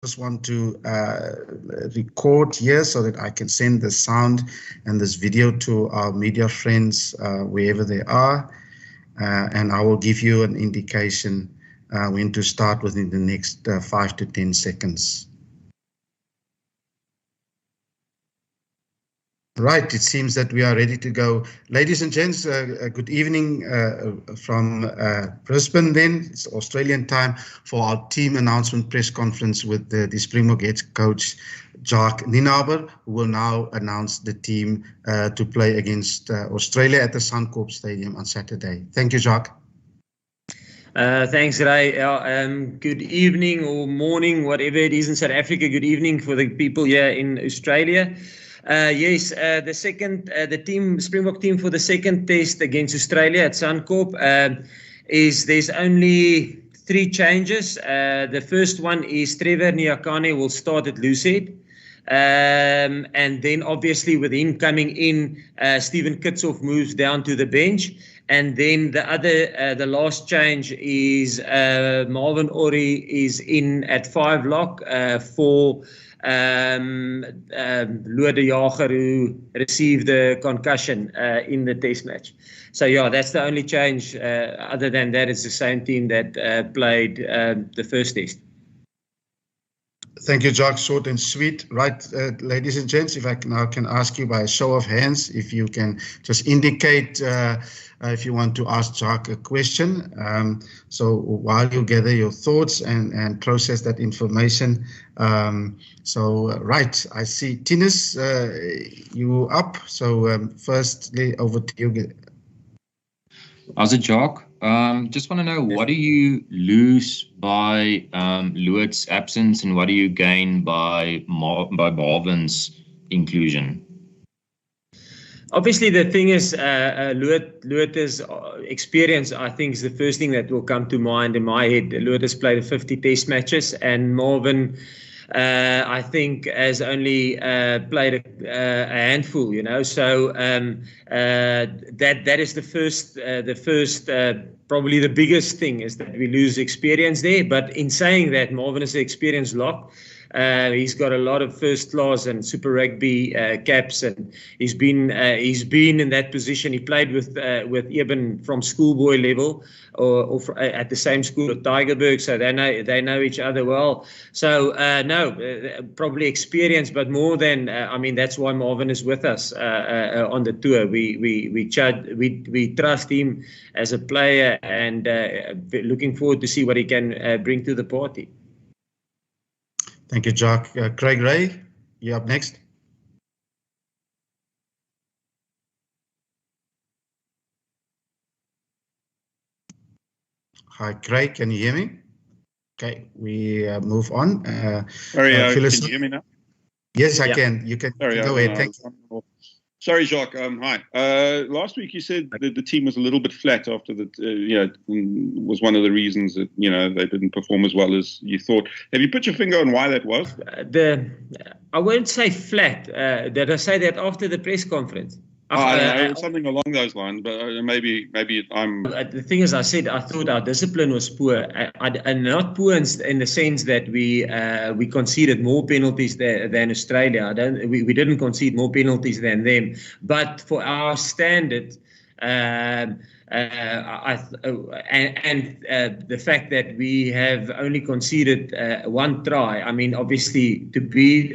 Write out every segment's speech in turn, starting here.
just want to record here so that I can send the sound and this video to our media friends wherever they are. And I will give you an indication when to start within the next 5 to 10 seconds. Right, it seems that we are ready to go. Ladies and gents, good evening from Brisbane then. It's Australian time for our team announcement press conference with the Springbok head coach Jacques Nienaber, who will now announce the team to play against Australia at the Suncorp Stadium on Saturday. Thank you, Jacques. Thanks, Ray. Good evening or morning, whatever it is in South Africa. Good evening for the people here in Australia. Yes, the Springbok team for the second test against Australia at Suncorp there's only 3 changes. The first one is Trevor Nyakane will start at loosehead. And then obviously with him coming in, Stephen Kitsoff moves down to the bench. And then the last change is Marvin Ori is in at 5 lock for Lode Jager, who received the concussion in the test match. So yeah, that's the only change. Other than that, it's the same team that played the first test. Thank you, Jacques. Short and sweet. Right, ladies and gents, if I now can ask you by a show of hands, if you can just indicate if you want to ask Jacques a question. So while you gather your thoughts and process that information. Right, I see Tinus, you up. So firstly, over to you. How's it, Jacques? Just want to know, what do you lose by Lewitt's absence, and what do you gain by Marvin's inclusion? Obviously, the thing is, Lewitt's experience, I think, is the first thing that will come to mind in my head. Lewit has played 50 test matches, and Marvin, I think, has only played a handful, you know. So that is the first, probably the biggest thing, is that we lose experience there. But in saying that, Marvin is an experienced lock. He's got a lot of first class and Super Rugby caps, and he's been in that position. He played with Eben from schoolboy level, or at the same school at Tygerberg, so they know each other well. So probably experience, but more than I mean, that's why Marvin is with us on the tour. We trust him as a player, and looking forward to see what he can bring to the party. Thank you, Jacques. Craig Ray, you're up next. Hi, Craig, can you hear me? Okay, we move on. Sorry, can you hear me now? Yes, I can. You can go ahead. Thank you. Sorry, Jacques. Hi. Last week you said that the team was a little bit flat after the, was one of the reasons that, they didn't perform as well as you thought. Have you put your finger on why that was? I won't say flat. Did I say that after the press conference? Something along those lines, but maybe I'm... The thing is, I thought our discipline was poor, and not poor in the sense that we conceded more penalties than Australia. We didn't concede more penalties than them, but for our standard, the fact that we have only conceded 1 try, I mean, obviously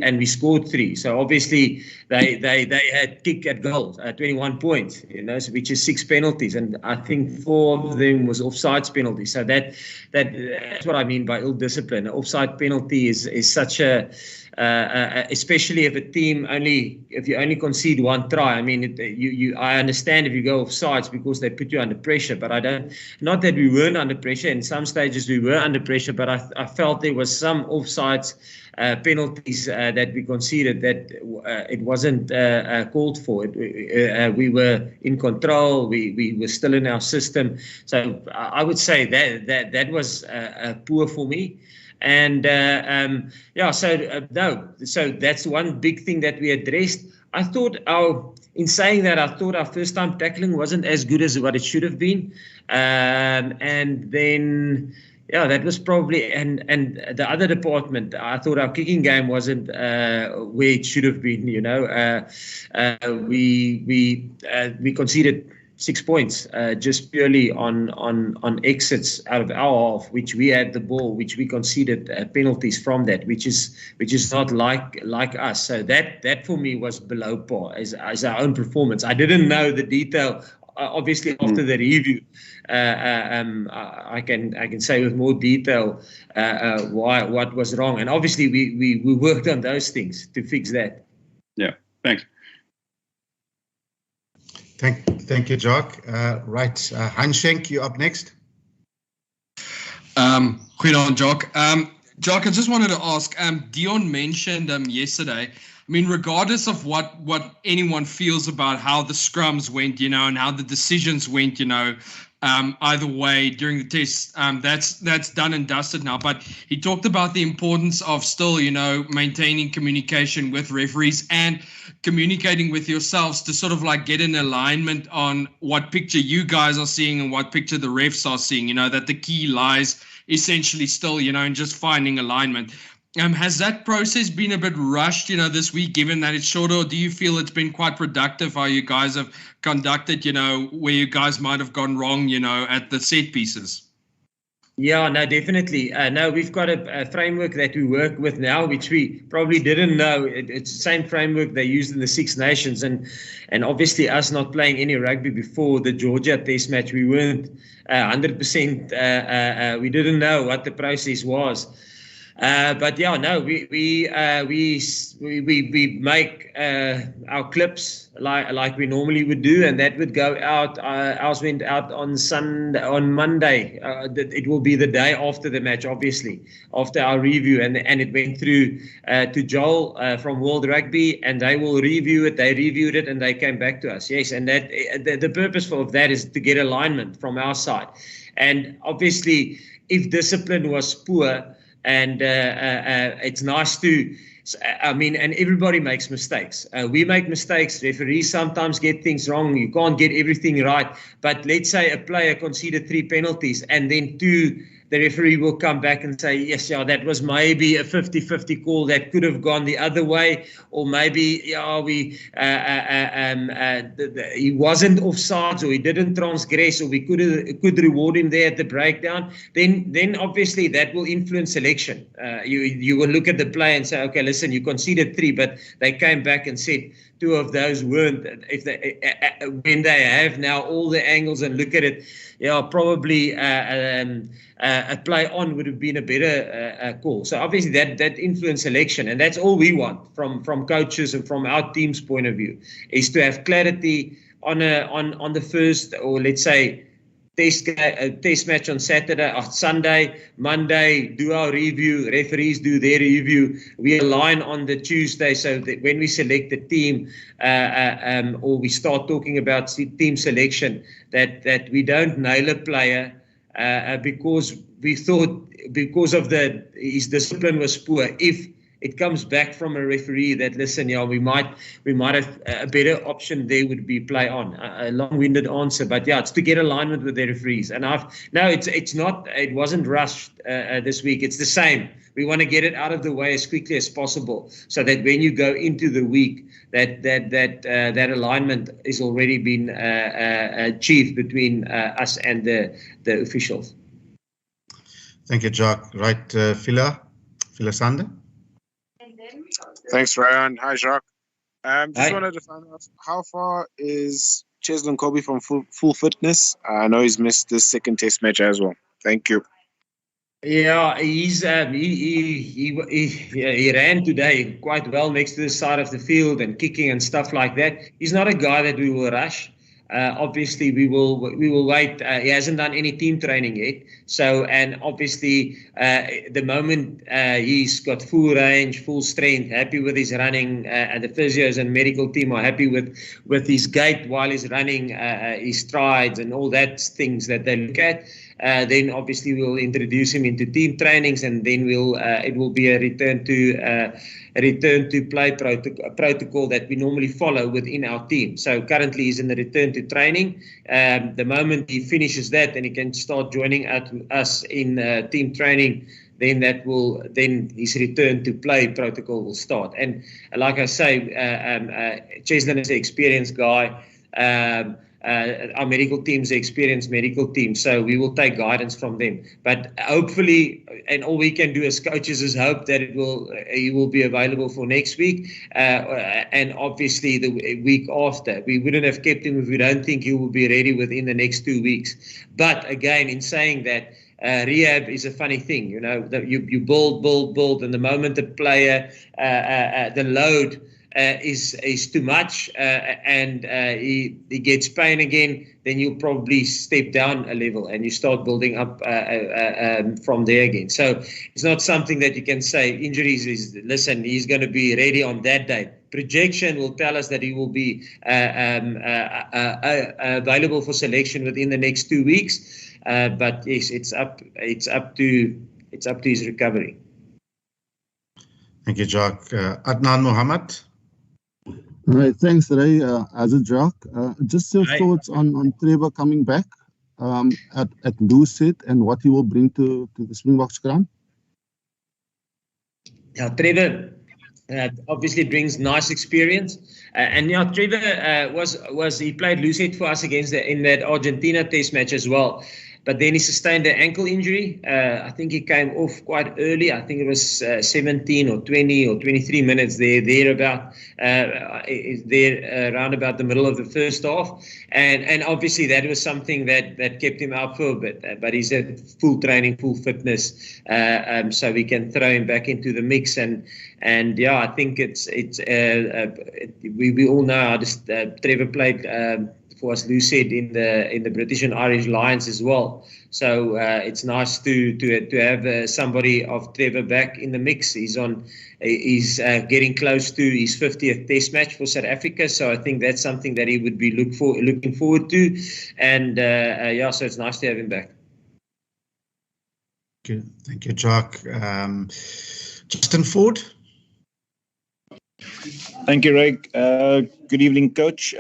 and we scored 3. So obviously they had kick at goal, 21 points, which is 6 penalties, and I think 4 of them was offsides penalties. So that's what I mean by ill discipline. An offside penalty is such a especially if you only concede 1 try. I mean, I understand if you go offsides because they put you under pressure, but not that we weren't under pressure. In some stages we were under pressure, but I felt there was some offsides penalties that we conceded that it wasn't called for. We were in control. We were still in our system. So I would say that was poor for me. And so that's one big thing that we addressed. I thought our first time tackling wasn't as good as what it should have been. And then Yeah, that was probably, and the other department, I thought our kicking game wasn't where it should have been. We conceded 6 points just purely on exits out of our half, which we had the ball, which we conceded penalties from that, which is not like us. So that for me was below par as our own performance. I didn't know the detail. Obviously, after the review, I can say with more detail what was wrong, and obviously we worked on those things to fix that. Yeah, thanks. Thank you, Jacques. Right, Hanshenk, you up next. Quid on, Jacques. Jacques, I just wanted to ask. Dion mentioned yesterday. I mean, regardless of what anyone feels about how the scrums went, and how the decisions went, either way during the test, that's done and dusted now. But he talked about the importance of still, maintaining communication with referees and communicating with yourselves to sort of like get an alignment on what picture you guys are seeing and what picture the refs are seeing, that the key lies essentially still, in just finding alignment. Has that process been a bit rushed, this week, given that it's shorter, or do you feel it's been quite productive how you guys have conducted, where you guys might have gone wrong, at the set pieces? Yeah, no, definitely. No, we've got a framework that we work with now, which we probably didn't know. It's the same framework they used in the Six Nations. And obviously us not playing any rugby before the Georgia test match, we weren't 100%. We didn't know what the process was. But yeah, no, we make our clips like we normally would do, and that would go out. Ours went out on Monday. It will be the day after the match, obviously, after our review, and it went through to Joel from World Rugby, and they will review it. They reviewed it, and they came back to us. Yes, and that the purpose of that is to get alignment from our side, and obviously, if discipline was poor. And it's nice to, and everybody makes mistakes. We make mistakes. Referees sometimes get things wrong. You can't get everything right. But let's say a player conceded 3 penalties and then 2, the referee will come back and say, yes, yeah, that was maybe a 50-50 call that could have gone the other way, or maybe he wasn't offsides, or he didn't transgress, or we could reward him there at the breakdown. Then obviously that will influence selection. You will look at the play and say, okay, listen, you conceded 3, but they came back and said 2 of those weren't. When they have now all the angles and look at it, probably a play on would have been a better call. So obviously that influence selection, and that's all we want from coaches and from our team's point of view, is to have clarity on the first, or let's say test match on Saturday or Sunday, Monday, do our review, referees do their review, we align on the Tuesday, so that when we select the team or we start talking about team selection, that we don't nail a player because we thought because of his discipline was poor. If it comes back from a referee that, listen, we might have a better option there would be play on. A long-winded answer, but yeah, it's to get alignment with the referees. And it wasn't rushed this week. It's the same. We want to get it out of the way as quickly as possible, so that when you go into the week, that alignment is already been achieved between us and the officials. Thank you, Jacques. Right, Phila Sander. Thanks, Ryan. Hi, Jacques. Just Hi. wanted to find out, how far is Cheslin Kolbe from full fitness? I know he's missed the second test match as well. Thank you. Yeah, he's he ran today quite well next to the side of the field and kicking and stuff like that. He's not a guy that we will rush. Obviously, we will wait. He hasn't done any team training yet. So, and obviously, the moment he's got full range, full strength, happy with his running, and the physios and medical team are happy with his gait while he's running, his strides and all that things that they look at. then obviously we'll introduce him into team trainings, and then it will be a return to play protocol that we normally follow within our team. So currently he's in the return to training. The moment he finishes that, and he can start joining us in team training, then his return to play protocol will start. And like I say, Cheslin is an experienced guy. Our medical team is an experienced medical team, so we will take guidance from them. But hopefully, and all we can do as coaches is hope that he will be available for next week, and obviously the week after. We wouldn't have kept him if we don't think he will be ready within the next 2 weeks. But again, in saying that, rehab is a funny thing, you know. That you build, and the moment the player, the load is too much, and he gets pain again, then you'll probably step down a level and you start building up from there again. So it's not something that you can say injuries is, listen, he's going to be ready on that date. Projection will tell us that he will be available for selection within the next 2 weeks. But yes, it's up to his recovery. Thank you, Jacques. Adnan Mohammed. All right, thanks, Ray. As a Jacques, just your thoughts on Trevor coming back at Lucid and what he will bring to the Springbok scrum. Yeah, Trevor obviously brings nice experience, and yeah, Trevor he played Lucid for us in that Argentina Test match as well. But then he sustained an ankle injury. I think he came off quite early. I think it was 17 or 20 or 23 minutes around about the middle of the first half. And obviously that was something that kept him out for a bit. But he's at full training, full fitness, so we can throw him back into the mix. And yeah, I think we all know how Trevor played for us Lucid in the British and Irish Lions as well. So it's nice to have somebody of Trevor back in the mix. He's getting close to his 50th Test match for South Africa. So I think that's something that he would be looking forward to. And yeah, so it's nice to have him back. Good. Thank you, Jacques. Justin Ford. Thank you, Ray. Good evening, Coach.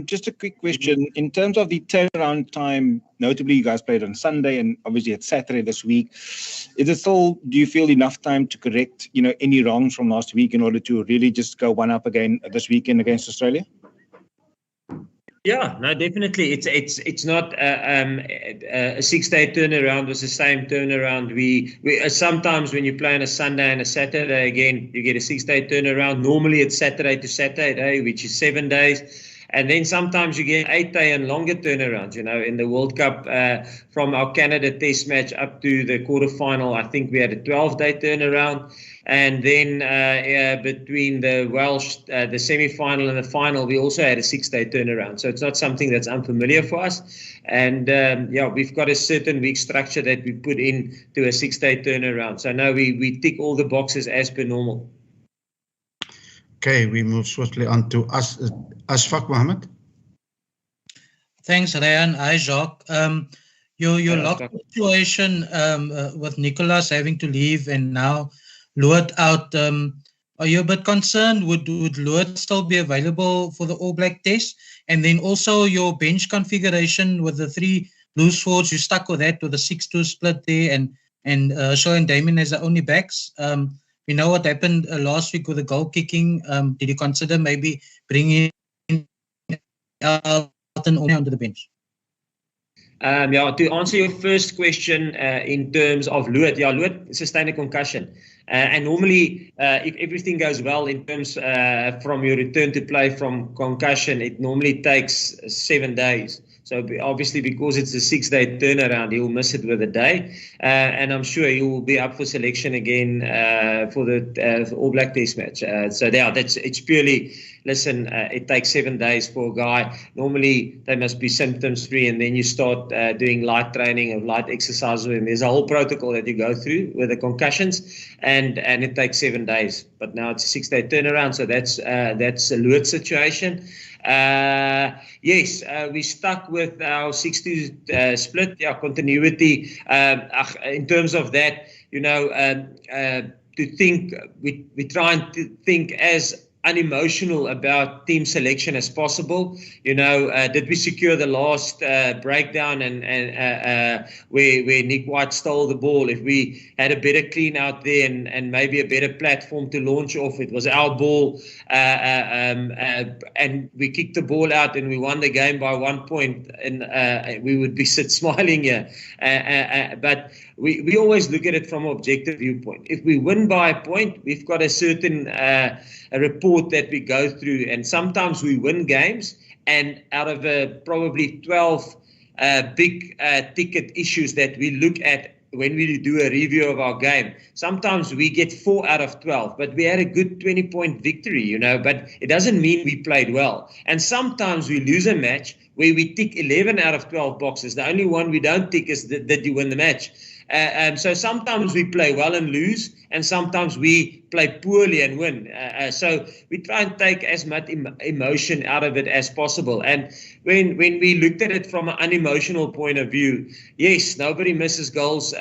Just a quick question. In terms of the turnaround time, notably you guys played on Sunday and obviously it's Saturday this week. Is it still, do you feel enough time to correct, any wrongs from last week in order to really just go one up again this weekend against Australia? Yeah, no, definitely. It's not a 6-day turnaround. Was the same turnaround. We sometimes when you play on a Sunday and a Saturday again, you get a 6-day turnaround. Normally it's Saturday to Saturday, which is 7 days. And then sometimes you get 8-day and longer turnarounds. In the World Cup, from our Canada Test match up to the quarterfinal, I think we had a 12-day turnaround. And then between the Welsh, the semi-final and the final, we also had a 6-day turnaround. So it's not something that's unfamiliar for us. And yeah, we've got a certain week structure that we put in to a 6-day turnaround. So now we tick all the boxes as per normal. Okay, we move swiftly on to Ashfaq Mohammed. Thanks, Ryan. Hi, Jacques. Your lockdown situation with Nicholas having to leave and now Lood out, are you a bit concerned? Would Lood still be available for the All Black Test? And then also your bench configuration with the 3 loose forwards, you stuck with that with the 6-2 split there and Shaw and Damien as the only backs. We know what happened last week with the goal kicking. Did you consider maybe bringing Elton onto the bench? Yeah, to answer your first question in terms of Lood, yeah, Lood sustained a concussion. And normally, if everything goes well in terms from your return to play from concussion, it normally takes 7 days. So obviously, because it's a 6-day turnaround, he will miss it with a day. And I'm sure he will be up for selection again for the All Black Test match. So yeah, it's purely listen, it takes 7 days for a guy. Normally, they must be symptoms-free, and then you start doing light training or light exercises. And there's a whole protocol that you go through with the concussions, and it takes 7 days. But now it's a 6-day turnaround, so that's a Luat situation. Yes, we stuck with our 6-2 split. Yeah, continuity. In terms of that, to think, we try and think as unemotional about team selection as possible. Did we secure the last breakdown and where Nick White stole the ball? If we had a better clean out there and maybe a better platform to launch off, it was our ball, and we kicked the ball out and we won the game by 1 point, and we would be smiling here. But we always look at it from an objective viewpoint. If we win by a point, we've got a certain a report that we go through, and sometimes we win games, and out of probably 12 big ticket issues that we look at when we do a review of our game, sometimes we get 4 out of 12, but we had a good 20-point victory, but it doesn't mean we played well. And sometimes we lose a match where we tick 11 out of 12 boxes. The only one we don't tick is that you win the match. So sometimes we play well and lose, and sometimes we play poorly and win. So we try and take as much emotion out of it as possible. And when we looked at it from an unemotional point of view, yes, nobody misses goals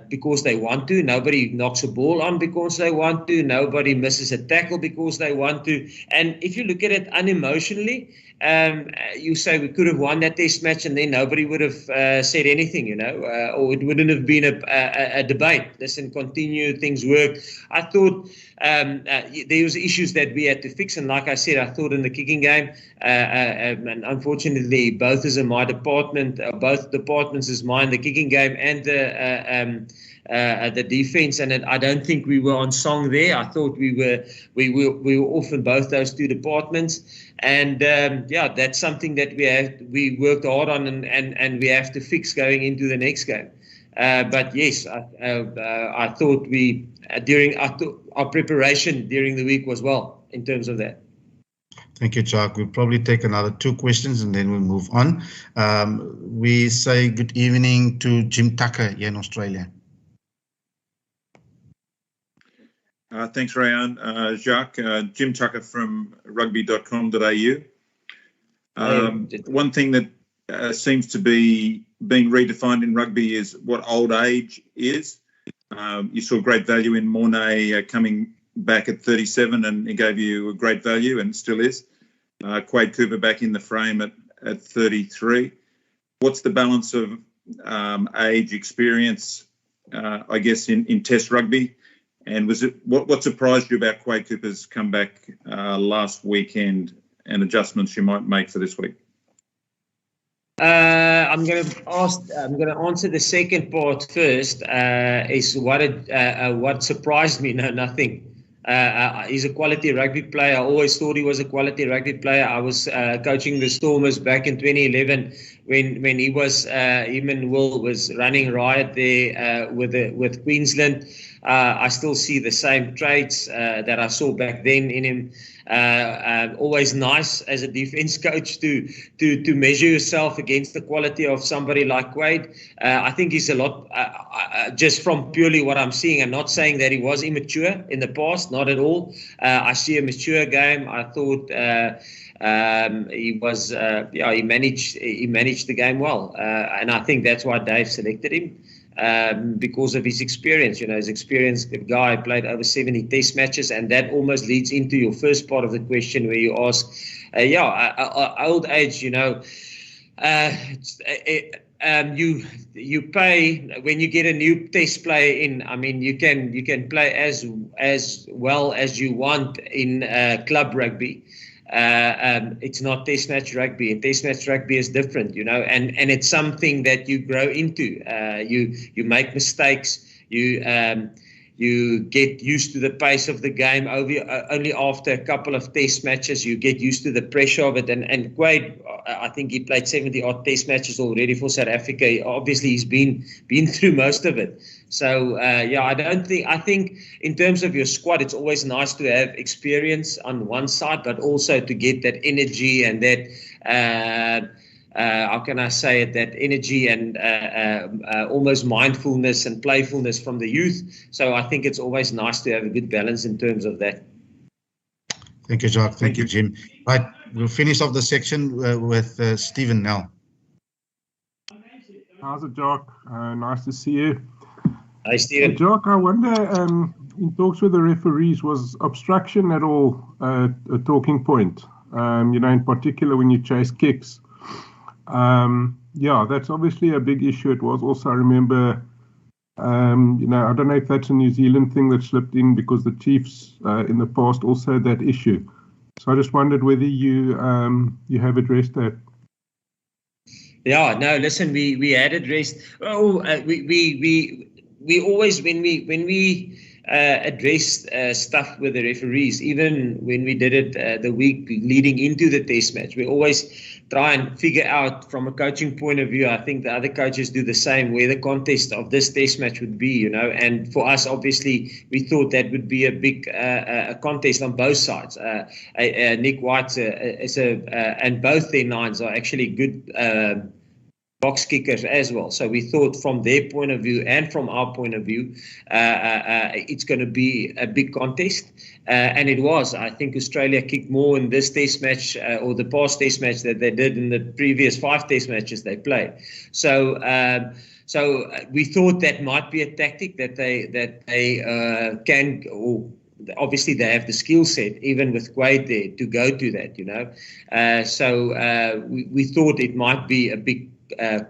because they want to. Nobody knocks a ball on because they want to. Nobody misses a tackle because they want to. And if you look at it unemotionally, you say we could have won that test match and then nobody would have said anything, or it wouldn't have been a debate. Listen, continue, things work. I thought there was issues that we had to fix, and like I said, I thought in the kicking game, and unfortunately both is in my department, both departments is mine, the kicking game and the defense, and I don't think we were on song there. I thought we were off in both those two departments, and that's something that we worked hard on, and we have to fix going into the next game. But yes, I thought our preparation during the week was well in terms of that. Thank you, Jacques. We'll probably take another 2 questions and then we'll move on. We say good evening to Jim Tucker here in Australia. Thanks, Rayan. Jacques, Jim Tucker from rugby.com.au. One thing that seems to be being redefined in rugby is what old age is. You saw great value in Mornay coming back at 37, and he gave you a great value and still is. Quade Cooper back in the frame at 33. What's the balance of age, experience, I guess, in Test rugby? And was it what surprised you about Quade Cooper's comeback last weekend and adjustments you might make for this week? I'm going to answer the second part first. Is what surprised me? No, nothing. He's a quality rugby player. I always thought he was a quality rugby player. I was coaching the Stormers back in 2011 when he was him and Will was running riot there with Queensland. I still see the same traits that I saw back then in him. Always nice as a defense coach to measure yourself against the quality of somebody like Quade. I think he's a lot, just from purely what I'm seeing. I'm not saying that he was immature in the past, not at all. I see a mature game. I thought he was, he managed the game well, and I think that's why Dave selected him. Because of his experience, his experienced guy, played over 70 test matches, and that almost leads into your first part of the question where you ask, old age, you pay when you get a new test player in. I mean, you can play as well as you want in club rugby. It's not test match rugby, and test match rugby is different, and it's something that you grow into. You make mistakes, you you get used to the pace of the game. Only after a couple of test matches, you get used to the pressure of it. And Quade, I think he played 70-odd test matches already for South Africa. Obviously, he's been through most of it. So, I think in terms of your squad, it's always nice to have experience on one side, but also to get that energy and that, how can I say it, that energy and almost mindfulness and playfulness from the youth. So I think it's always nice to have a good balance in terms of that. Thank you, Jacques. Thank you, Jim. Right, we'll finish off the section with Stephen Nell. How's it, Jacques? Nice to see you. Hi, Stephen. Jacques, I wonder, in talks with the referees, was obstruction at all a talking point? In particular when you chase kicks. That's obviously a big issue. It was also, I remember, I don't know if that's a New Zealand thing that slipped in because the Chiefs in the past also had that issue. So I just wondered whether you have addressed that. Yeah, no, listen, we had addressed. We always, when we addressed stuff with the referees, even when we did it the week leading into the test match, we always try and figure out from a coaching point of view. I think the other coaches do the same, where the contest of this test match would be, and for us, obviously, we thought that would be a big a contest on both sides. Nick White and both their nines are actually good box kickers as well. So we thought from their point of view and from our point of view, it's going to be a big contest. And it was. I think Australia kicked more in this test match or the past test match that they did in the previous 5 test matches they played. So we thought that might be a tactic that they can, or obviously they have the skill set, even with Quade there, to go to that, So we thought it might be a big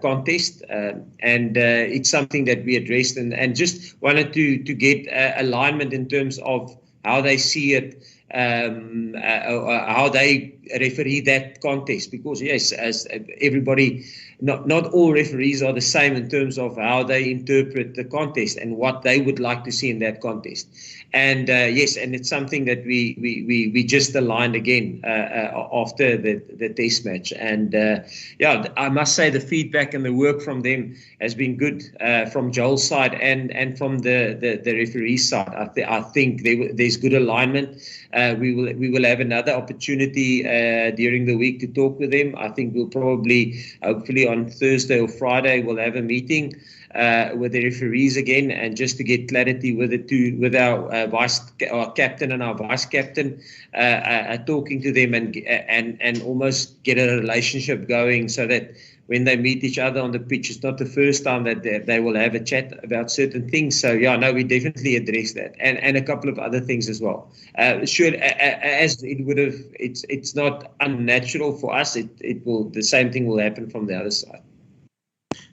contest, and it's something that we addressed and just wanted to get alignment in terms of how they see it, how they referee that contest, because yes, as everybody, not all referees are the same in terms of how they interpret the contest and what they would like to see in that contest. And yes, and it's something that we just aligned again after the test match. And I must say the feedback and the work from them has been good from Joel's side and from the referee side. I think there's good alignment. We will have another opportunity during the week to talk with them. I think we'll probably, hopefully on Thursday or Friday, we'll have a meeting with the referees again, and just to get clarity with our captain and our vice captain, talking to them and almost get a relationship going, so that when they meet each other on the pitch, it's not the first time that they will have a chat about certain things. So we definitely address that, and a couple of other things as well. Sure, as it would have, it's not unnatural for us. It will, the same thing will happen from the other side.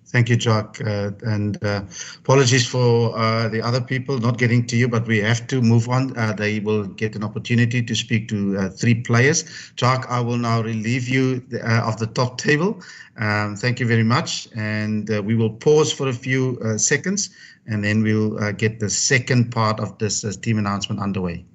Thank you, Jacques, and apologies for the other people not getting to you, but we have to move on. They will get an opportunity to speak to 3 players. Jacques, I will now relieve you of the top table. Thank you very much, and we will pause for a few seconds, and then we'll get the second part of this team announcement underway.